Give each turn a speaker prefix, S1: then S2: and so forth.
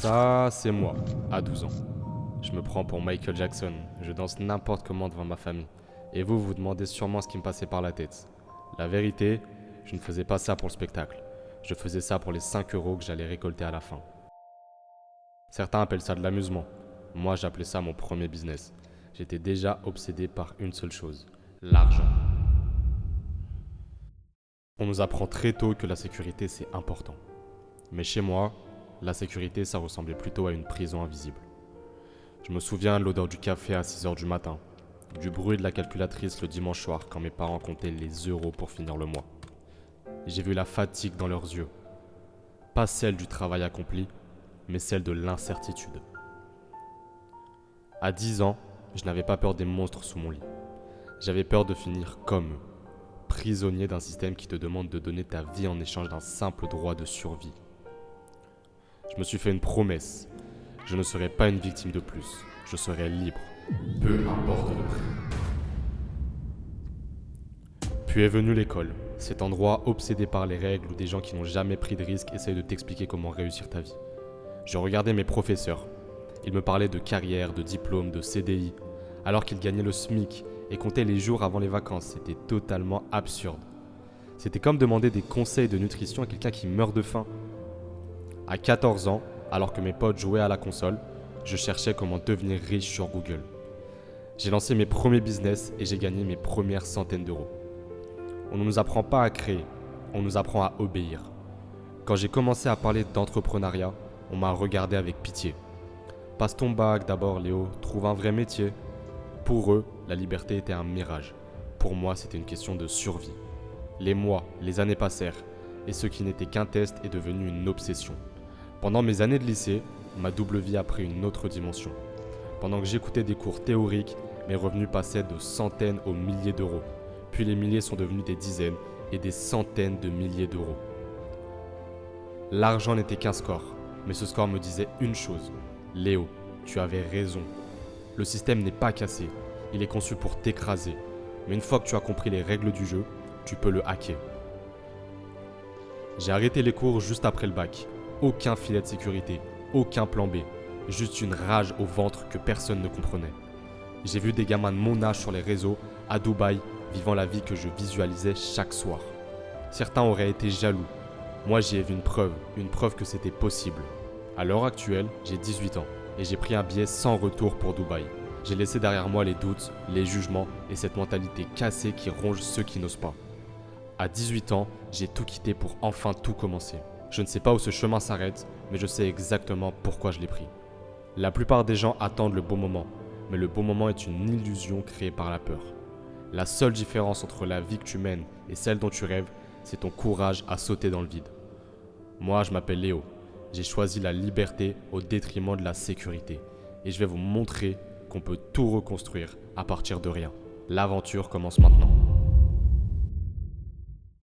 S1: Ça, c'est moi, à 12 ans. Je me prends pour Michael Jackson, je danse n'importe comment devant ma famille. Et vous vous demandez sûrement ce qui me passait par la tête. La vérité, je ne faisais pas ça pour le spectacle. Je faisais ça pour les 5 euros que j'allais récolter à la fin. Certains appellent ça de l'amusement. Moi, j'appelais ça mon premier business. J'étais déjà obsédé par une seule chose, l'argent. On nous apprend très tôt que la sécurité, c'est important. Mais chez moi, la sécurité, ça ressemblait plutôt à une prison invisible. Je me souviens de l'odeur du café à 6h du matin, du bruit de la calculatrice le dimanche soir quand mes parents comptaient les euros pour finir le mois. J'ai vu la fatigue dans leurs yeux. Pas celle du travail accompli, mais celle de l'incertitude. À 10 ans, je n'avais pas peur des monstres sous mon lit. J'avais peur de finir comme eux, prisonnier d'un système qui te demande de donner ta vie en échange d'un simple droit de survie. Je me suis fait une promesse. Je ne serai pas une victime de plus. Je serai libre. Peu importe le prix. Puis est venue l'école. Cet endroit obsédé par les règles où des gens qui n'ont jamais pris de risques essayent de t'expliquer comment réussir ta vie. Je regardais mes professeurs. Ils me parlaient de carrière, de diplôme, de CDI, alors qu'ils gagnaient le SMIC et comptaient les jours avant les vacances. C'était totalement absurde. C'était comme demander des conseils de nutrition à quelqu'un qui meurt de faim. À 14 ans, alors que mes potes jouaient à la console, je cherchais comment devenir riche sur Google. J'ai lancé mes premiers business et j'ai gagné mes premières centaines d'euros. On ne nous apprend pas à créer, on nous apprend à obéir. Quand j'ai commencé à parler d'entrepreneuriat, on m'a regardé avec pitié. Passe ton bac d'abord Léo, trouve un vrai métier. Pour eux, la liberté était un mirage. Pour moi, c'était une question de survie. Les mois, les années passèrent, et ce qui n'était qu'un test est devenu une obsession. Pendant mes années de lycée, ma double vie a pris une autre dimension. Pendant que j'écoutais des cours théoriques, mes revenus passaient de centaines aux milliers d'euros. Puis les milliers sont devenus des dizaines et des centaines de milliers d'euros. L'argent n'était qu'un score, mais ce score me disait une chose. Léo, tu avais raison. Le système n'est pas cassé, il est conçu pour t'écraser. Mais une fois que tu as compris les règles du jeu, tu peux le hacker. J'ai arrêté les cours juste après le bac. Aucun filet de sécurité, aucun plan B, juste une rage au ventre que personne ne comprenait. J'ai vu des gamins de mon âge sur les réseaux, à Dubaï, vivant la vie que je visualisais chaque soir. Certains auraient été jaloux. Moi, j'y ai vu une preuve que c'était possible. À l'heure actuelle, j'ai 18 ans et j'ai pris un billet sans retour pour Dubaï. J'ai laissé derrière moi les doutes, les jugements et cette mentalité cassée qui ronge ceux qui n'osent pas. À 18 ans, j'ai tout quitté pour enfin tout commencer. Je ne sais pas où ce chemin s'arrête, mais je sais exactement pourquoi je l'ai pris. La plupart des gens attendent le bon moment, mais le bon moment est une illusion créée par la peur. La seule différence entre la vie que tu mènes et celle dont tu rêves, c'est ton courage à sauter dans le vide. Moi, je m'appelle Léo. J'ai choisi la liberté au détriment de la sécurité. Et je vais vous montrer qu'on peut tout reconstruire à partir de rien. L'aventure commence maintenant.